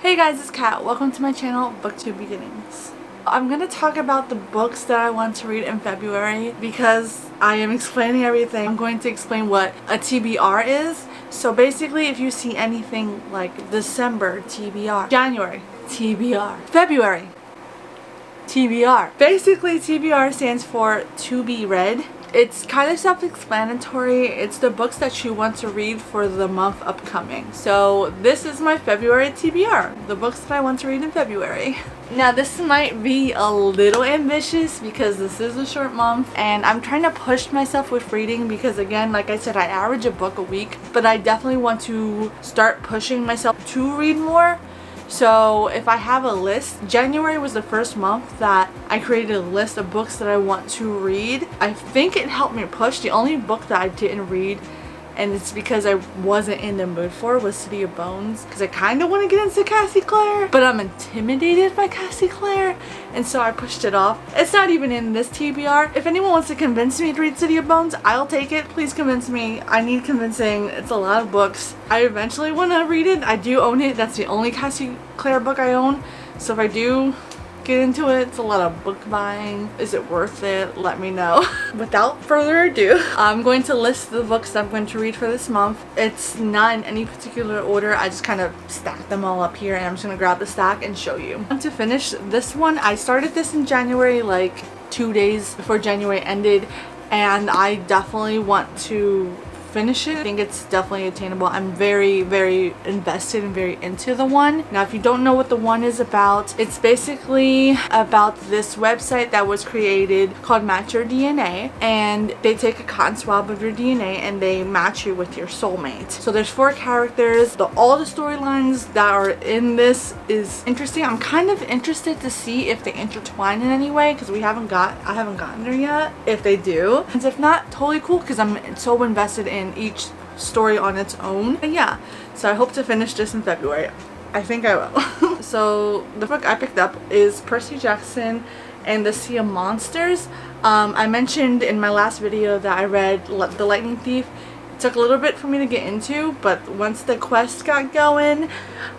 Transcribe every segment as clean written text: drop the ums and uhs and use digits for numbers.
Hey guys, it's Kat. Welcome to my channel, BooktubeBeginnings. I'm going to talk about the books that I want to read in February because I am explaining everything. I'm going to explain what a TBR is. So basically, if you see anything like December, TBR, January, TBR, February, TBR. Basically, TBR stands for to be read. It's kind of self-explanatory. It's the books that you want to read for the month upcoming. So this is my February TBR, the books that I want to read in February. Now this might be a little ambitious because this is a short month and I'm trying to push myself with reading because, again, like I said, I average a book a week, but I definitely want to start pushing myself to read more. So if I have a list, January was the first month that I created a list of books that I want to read. I think it helped me push. The only book that I didn't read, and it's because I wasn't in the mood for, was City of Bones, because I kind of want to get into Cassie Clare, but I'm intimidated by Cassie Clare, and so I pushed it off. It's not even in this TBR. If anyone wants to convince me to read City of Bones, I'll take it. Please convince me. I need convincing. It's a lot of books. I eventually want to read it. I do own it. That's the only Cassie Clare book I own. So if I do get into it, it's a lot of book buying. Is it worth it? Let me know. Without further ado, I'm going to list the books I'm going to read for this month. It's not in any particular order. I just kind of stacked them all up here and I'm just going to grab the stack and show you. To finish this one, I started this in January, like 2 days before January ended, and I definitely want to finish it. I think it's definitely attainable. I'm very invested and very into the one. Now if you don't know what the one is about, it's basically about this website that was created called Match Your DNA, and they take a cotton swab of your DNA and they match you with your soulmate. So there's 4 characters. All the storylines that are in this is interesting. I'm kind of interested to see if they intertwine in any way because I haven't gotten there yet, if they do. And if not, totally cool because I'm so invested in each story on its own. But yeah, so I hope to finish this in February. I think I will. So the book I picked up is Percy Jackson and the Sea of Monsters. I mentioned in my last video that I read The Lightning Thief. It took a little bit for me to get into, but once the quest got going,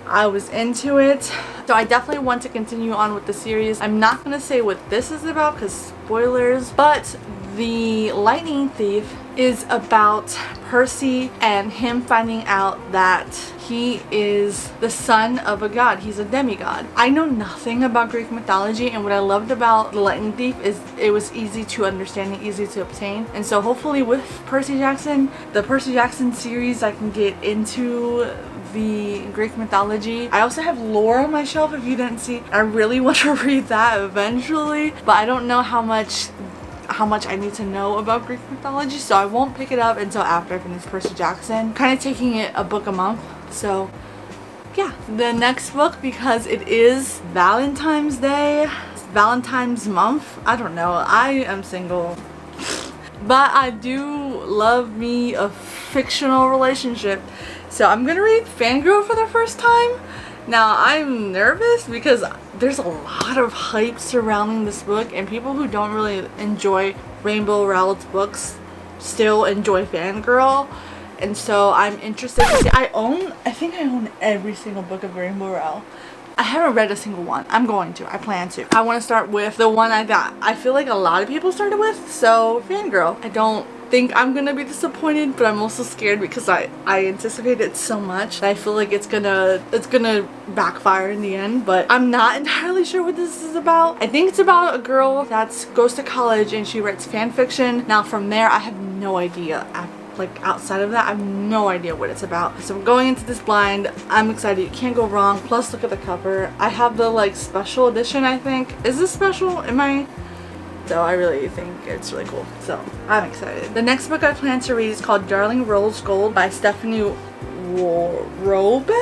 I was into it. So I definitely want to continue on with the series. I'm not going to say what this is about because spoilers, but The Lightning Thief is about Percy and him finding out that he is the son of a god. He's a demigod. I know nothing about Greek mythology, and what I loved about The Lightning Thief is it was easy to understand and easy to obtain. And so hopefully with Percy Jackson, the Percy Jackson series, I can get into the Greek mythology. I also have lore on my shelf, if you didn't see. I really want to read that eventually, but I don't know how much I need to know about Greek mythology, so I won't pick it up until after I finish Percy Jackson. Kind of taking it a book a month. So yeah, the next book, because it is Valentine's Day, Valentine's month, I don't know, I am single, but I do love me a fictional relationship, so I'm gonna read Fangirl for the first time. Now I'm nervous because there's a lot of hype surrounding this book, and people who don't really enjoy Rainbow Rowell's books still enjoy Fangirl, and so I'm interested to see. I think I own every single book of Rainbow Rowell. I haven't read a single one. I'm going to. I plan to. I want to start with the one I feel like a lot of people started with, so Fangirl. I don't think I'm gonna be disappointed, but I'm also scared because I anticipate it so much that I feel like it's gonna backfire in the end. But I'm not entirely sure what this is about. I think it's about a girl that goes to college and she writes fan fiction. Now from there, I have no idea. Like outside of that, I have no idea what it's about. So I'm going into this blind. I'm excited. You can't go wrong. Plus, look at the cover. I have the like special edition, I think. Is this special? So I really think it's really cool. So I'm excited. The next book I plan to read is called Darling Rose Gold by Stephanie Rowell?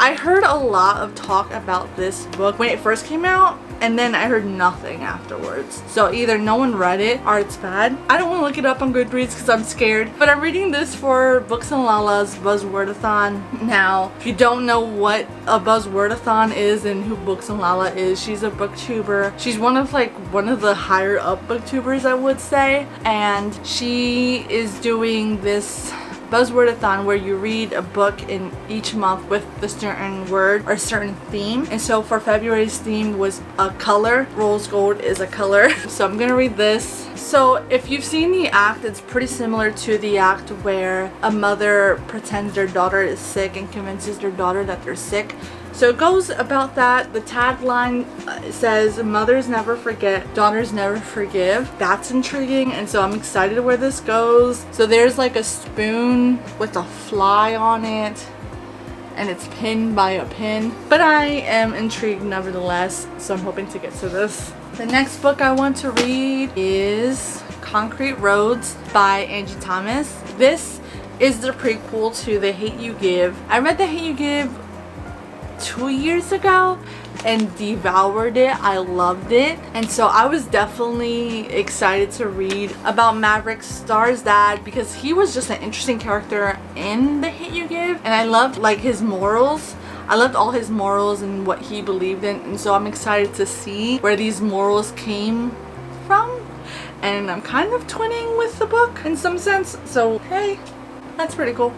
I heard a lot of talk about this book when it first came out, and then I heard nothing afterwards. So either no one read it or it's bad. I don't want to look it up on Goodreads because I'm scared. But I'm reading this for Booksandlala's Buzzwordathon. Now, if you don't know what a Buzzwordathon is and who Booksandlala is, she's a booktuber. She's one of the higher up booktubers, I would say. And she is doing this buzzwordathon where you read a book in each month with a certain word or certain theme. And so for February's theme was a color. Rose gold is a color. So I'm gonna read this. So if you've seen the act, it's pretty similar to the act where a mother pretends their daughter is sick and convinces their daughter that they're sick. So it goes about that. The tagline says, mothers never forget, daughters never forgive. That's intriguing, and so I'm excited where this goes. So there's like a spoon with a fly on it, and it's pinned by a pin. But I am intrigued nevertheless, so I'm hoping to get to this. The next book I want to read is Concrete Roads by Angie Thomas. This is the prequel to The Hate U Give. I read The Hate U Give 2 years ago and devoured it. I loved it, and so I was definitely excited to read about Maverick Star's dad because he was just an interesting character in The Hate U Give, and I loved like his morals. I loved all his morals and what he believed in, and so I'm excited to see where these morals came from, and I'm kind of twinning with the book in some sense, so hey, that's pretty cool.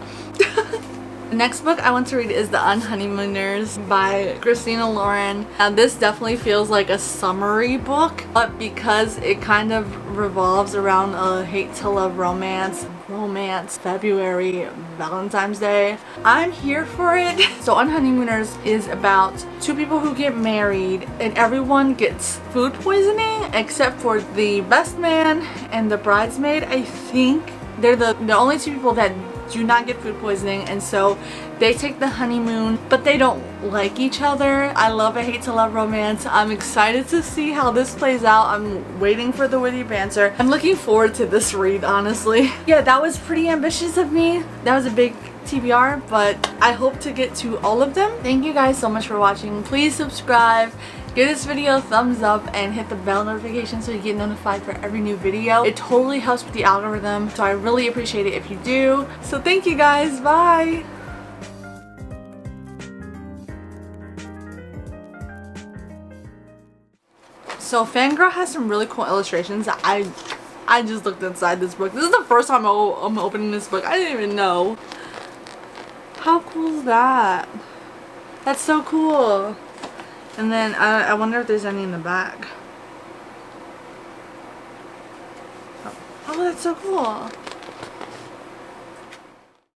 The next book I want to read is The Unhoneymooners by Christina Lauren. Now this definitely feels like a summary book, but because it kind of revolves around a hate to love romance, February, Valentine's Day, I'm here for it. So Unhoneymooners is about two people who get married and everyone gets food poisoning except for the best man and the bridesmaid. I think they're the only two people that do not get food poisoning, and so they take the honeymoon, but they don't like each other. I love a hate to love romance. I'm excited to see how this plays out. I'm waiting for the witty banter. I'm looking forward to this read, honestly. Yeah, that was pretty ambitious of me. That was a big TBR, but I hope to get to all of them. Thank you guys so much for watching. Please subscribe. Give this video a thumbs up and hit the bell notification so you get notified for every new video. It totally helps with the algorithm, so I really appreciate it if you do. So thank you guys. Bye! So Fangirl has some really cool illustrations. I just looked inside this book. This is the first time I'm opening this book. I didn't even know. How cool is that? That's so cool. And then I wonder if there's any in the back. Oh, that's so cool.